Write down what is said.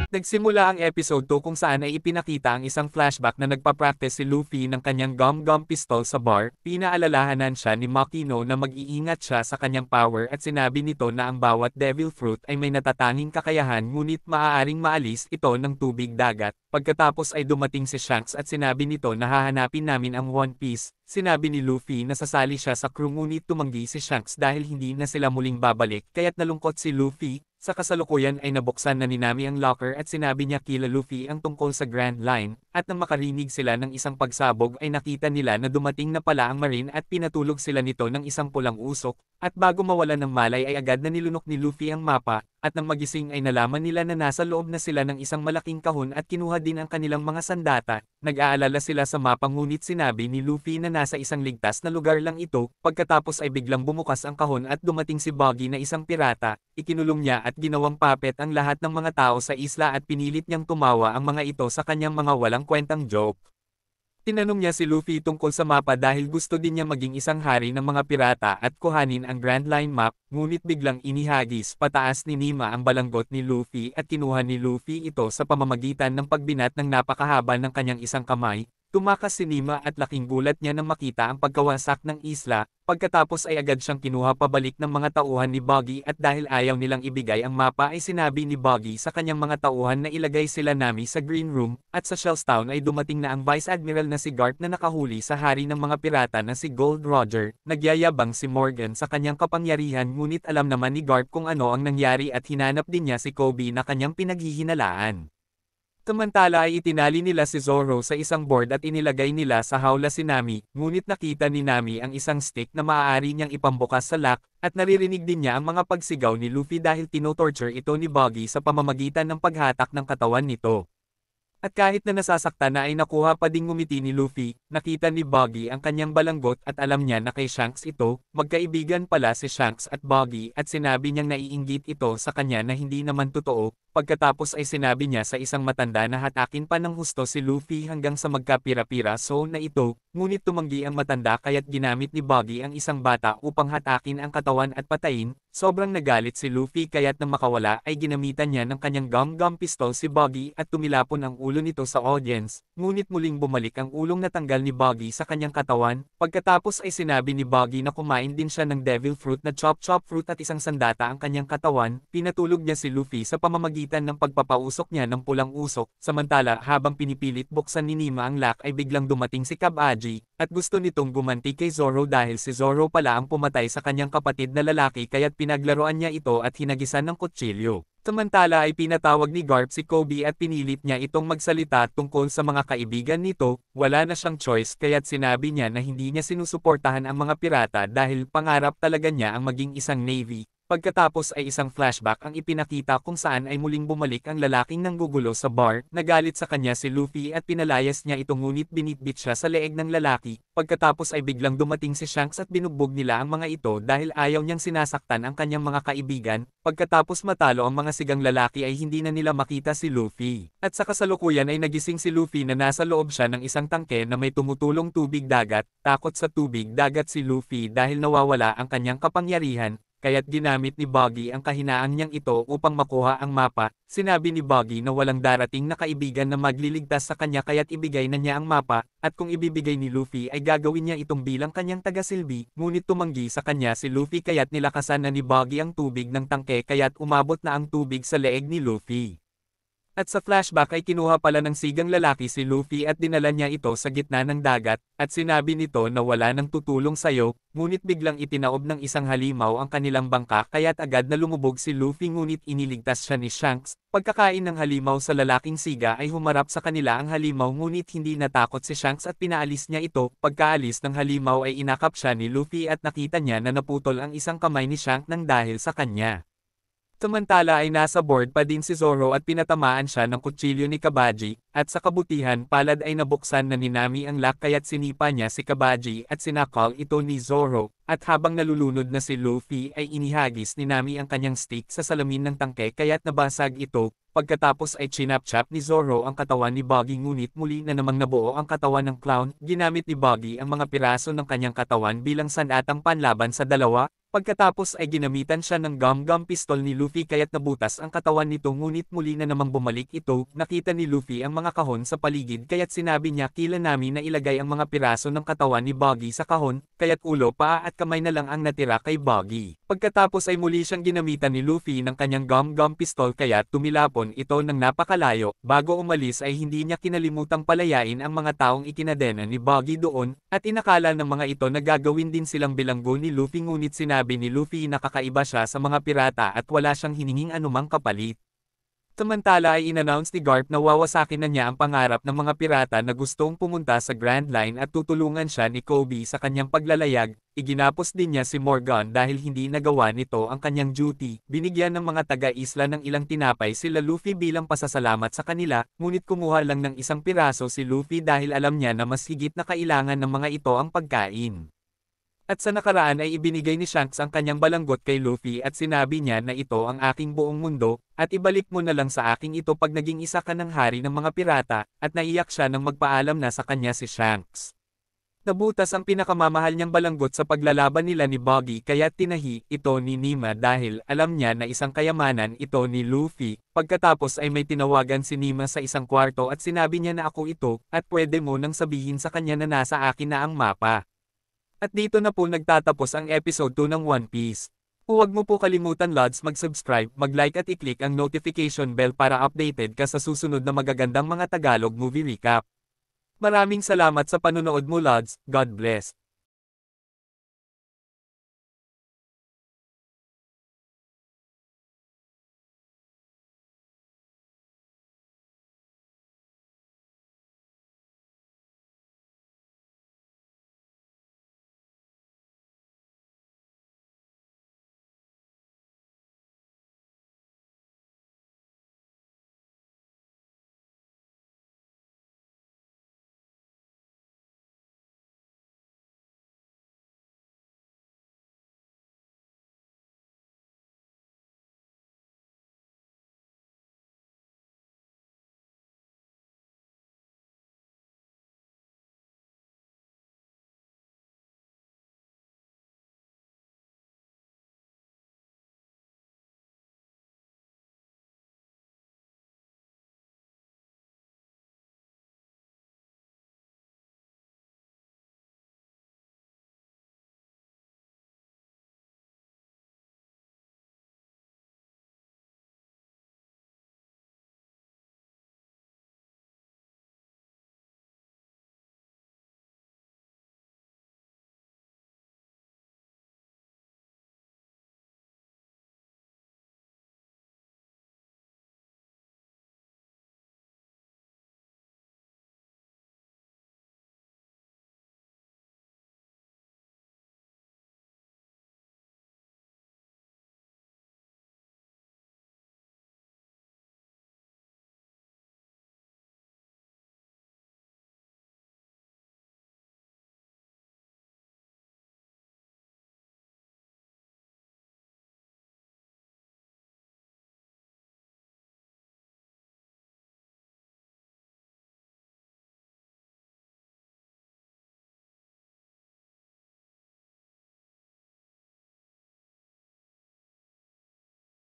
Nagsimula ang episode 2 kung saan ay ipinakita ang isang flashback na nagpa-practice si Luffy ng kanyang gum-gum pistol sa bar. Pinaalalahanan siya ni Makino na mag-iingat siya sa kanyang power at sinabi nito na ang bawat devil fruit ay may natatanging kakayahan ngunit maaaring maalis ito ng tubig dagat. Pagkatapos ay dumating si Shanks at sinabi nito na hahanapin namin ang One Piece. Sinabi ni Luffy na sasali siya sa crew ngunit tumanggi si Shanks dahil hindi na sila muling babalik kaya't nalungkot si Luffy. Sa kasalukuyan ay nabuksan na ni Nami ang locker at sinabi niya kila Luffy ang tungkol sa Grand Line, at nang makarinig sila ng isang pagsabog ay nakita nila na dumating na pala ang Marine at pinatulog sila nito ng isang pulang usok, at bago mawalan ng malay ay agad na nilunok ni Luffy ang mapa, at nang magising ay nalaman nila na nasa loob na sila ng isang malaking kahon at kinuha din ang kanilang mga sandata. Nag-aalala sila sa mapa ngunit sinabi ni Luffy na nasa isang ligtas na lugar lang ito, pagkatapos ay biglang bumukas ang kahon at dumating si Buggy na isang pirata, ikinulong niya at ginawang puppet ang lahat ng mga tao sa isla at pinilit niyang tumawa ang mga ito sa kanyang mga walang kwentang joke. Tinanong niya si Luffy tungkol sa mapa dahil gusto din niya maging isang hari ng mga pirata at kuhanin ang Grand Line map, ngunit biglang inihagis pataas ni Nima ang balanggot ni Luffy at kinuha ni Luffy ito sa pamamagitan ng pagbinat ng napakahaba ng kanyang isang kamay. Tumakas si Nima at laking gulat niya nang makita ang pagkawasak ng isla, pagkatapos ay agad siyang kinuha pabalik ng mga tauhan ni Buggy at dahil ayaw nilang ibigay ang mapa ay sinabi ni Buggy sa kanyang mga tauhan na ilagay sila Nami sa Green Room, at sa Shells Town ay dumating na ang Vice Admiral na si Garp na nakahuli sa hari ng mga pirata na si Gold Roger. Nagyayabang si Morgan sa kanyang kapangyarihan ngunit alam naman ni Garp kung ano ang nangyari at hinanap din niya si Kobe na kanyang pinaghihinalaan. Samantala ay itinali nila si Zoro sa isang board at inilagay nila sa hawla si Nami, ngunit nakita ni Nami ang isang stick na maaari niyang ipambukas sa lock, at naririnig din niya ang mga pagsigaw ni Luffy dahil tinotorture ito ni Buggy sa pamamagitan ng paghatak ng katawan nito. At kahit na nasasaktan na ay nakuha pa ding ngumiti ni Luffy, nakita ni Buggy ang kanyang balanggot at alam niya na kay Shanks ito, magkaibigan pala si Shanks at Buggy at sinabi niyang naiinggit ito sa kanya na hindi naman totoo, pagkatapos ay sinabi niya sa isang matanda na hatakin pa ng husto si Luffy hanggang sa magkapira-pira na ito, ngunit tumanggi ang matanda kaya't ginamit ni Buggy ang isang bata upang hatakin ang katawan at patayin. Sobrang nagalit si Luffy kaya't nang makawala ay ginamitan niya ng kanyang gum-gum pistol si Buggy at tumilapon ang ulo nito sa audience, ngunit muling bumalik ang ulong natanggal ni Buggy sa kanyang katawan, pagkatapos ay sinabi ni Buggy na kumain din siya ng devil fruit na chop-chop fruit at isang sandata ang kanyang katawan, pinatulog niya si Luffy sa pamamagitan ng pagpapausok niya ng pulang usok, samantala habang pinipilit buksan ni Nima ang lock ay biglang dumating si Kabaji, at gusto nitong gumanti kay Zoro dahil si Zoro pala ang pumatay sa kanyang kapatid na lalaki kaya't pinaglaruan niya ito at hinagisan ng kutsilyo. Samantala ay pinatawag ni Garp si Kobe at pinilit niya itong magsalita tungkol sa mga kaibigan nito, wala na siyang choice kaya't sinabi niya na hindi niya sinusuportahan ang mga pirata dahil pangarap talaga niya ang maging isang navy. Pagkatapos ay isang flashback ang ipinakita kung saan ay muling bumalik ang lalaking nanggugulo sa bar, nagalit sa kanya si Luffy at pinalayas niya ito ngunit binitbit siya sa leeg ng lalaki, pagkatapos ay biglang dumating si Shanks at binugbog nila ang mga ito dahil ayaw niyang sinasaktan ang kanyang mga kaibigan, pagkatapos matalo ang mga sigang lalaki ay hindi na nila makita si Luffy. At sa kasalukuyan ay nagising si Luffy na nasa loob siya ng isang tangke na may tumutulong tubig dagat, takot sa tubig dagat si Luffy dahil nawawala ang kanyang kapangyarihan. Kaya't ginamit ni Buggy ang kahinaan niyang ito upang makuha ang mapa. Sinabi ni Buggy na walang darating na kaibigan na magliligtas sa kanya kaya't ibigay na niya ang mapa, at kung ibibigay ni Luffy ay gagawin niya itong bilang kanyang tagasilbi, ngunit tumanggi sa kanya si Luffy kaya't nilakasan na ni Buggy ang tubig ng tangke kaya't umabot na ang tubig sa leeg ni Luffy. At sa flashback ay kinuha pala ng sigang lalaki si Luffy at dinala niya ito sa gitna ng dagat, at sinabi nito na wala nang tutulong sayo, ngunit biglang itinaob ng isang halimaw ang kanilang bangka kaya't agad na lumubog si Luffy ngunit iniligtas siya ni Shanks. Pagkakain ng halimaw sa lalaking siga ay humarap sa kanila ang halimaw ngunit hindi natakot si Shanks at pinaalis niya ito. Pagkaalis ng halimaw ay inakap siya ni Luffy at nakita niya na naputol ang isang kamay ni Shanks nang dahil sa kanya. Samantala ay nasa board pa din si Zoro at pinatamaan siya ng kutsilyo ni Kabaji, at sa kabutihan palad ay nabuksan na ni Nami ang lock kaya't sinipa niya si Kabaji at sinakal ito ni Zoro, at habang nalulunod na si Luffy ay inihagis ni Nami ang kanyang stick sa salamin ng tangke kaya't nabasag ito, pagkatapos ay chinap-chap ni Zoro ang katawan ni Buggy ngunit muli na namang nabuo ang katawan ng clown, ginamit ni Buggy ang mga piraso ng kanyang katawan bilang sandatang panlaban sa dalawa. Pagkatapos ay ginamitan siya ng gum-gum pistol ni Luffy kaya't nabutas ang katawan nito ngunit muli na namang bumalik ito. Nakita ni Luffy ang mga kahon sa paligid kaya't sinabi niya kila namin na ilagay ang mga piraso ng katawan ni Buggy sa kahon, kaya't ulo, paa at kamay na lang ang natira kay Buggy. Pagkatapos ay muli siyang ginamitan ni Luffy ng kanyang gum-gum pistol kaya tumilapon ito ng napakalayo. Bago umalis ay hindi niya kinalimutang palayain ang mga taong ikinadena ni Buggy doon, at inakala ng mga ito na gagawin din silang bilanggo ni Luffy ngunit sinabi ni Luffy na kakaiba siya sa mga pirata at wala siyang hininging anumang kapalit. Samantala ay inannounce ni Garp na wawasakin na niya ang pangarap ng mga pirata na gustong pumunta sa Grand Line at tutulungan siya ni Kobe sa kanyang paglalayag. Iginapos din niya si Morgan dahil hindi nagawa nito ang kanyang duty. Binigyan ng mga taga-isla ng ilang tinapay sila Luffy bilang pasasalamat sa kanila, ngunit kumuha lang ng isang piraso si Luffy dahil alam niya na mas higit na kailangan ng mga ito ang pagkain. At sa nakaraan ay ibinigay ni Shanks ang kanyang balanggot kay Luffy at sinabi niya na ito ang aking buong mundo, at ibalik mo na lang sa aking ito pag naging isa ka ng hari ng mga pirata, at naiyak siya nang magpaalam na sa kanya si Shanks. Nabutas ang pinakamamahal niyang balanggot sa paglalaban nila ni Buggy kaya tinahi ito ni Nima dahil alam niya na isang kayamanan ito ni Luffy. Pagkatapos ay may tinawagan si Nima sa isang kwarto at sinabi niya na ako ito, at pwede mo nang sabihin sa kanya na nasa akin na ang mapa. At dito na po nagtatapos ang episode 2 ng One Piece. Huwag mo po kalimutan Lods mag-subscribe, mag-like at i-click ang notification bell para updated ka sa susunod na magagandang mga Tagalog movie recap. Maraming salamat sa panonood mo Lods, God bless.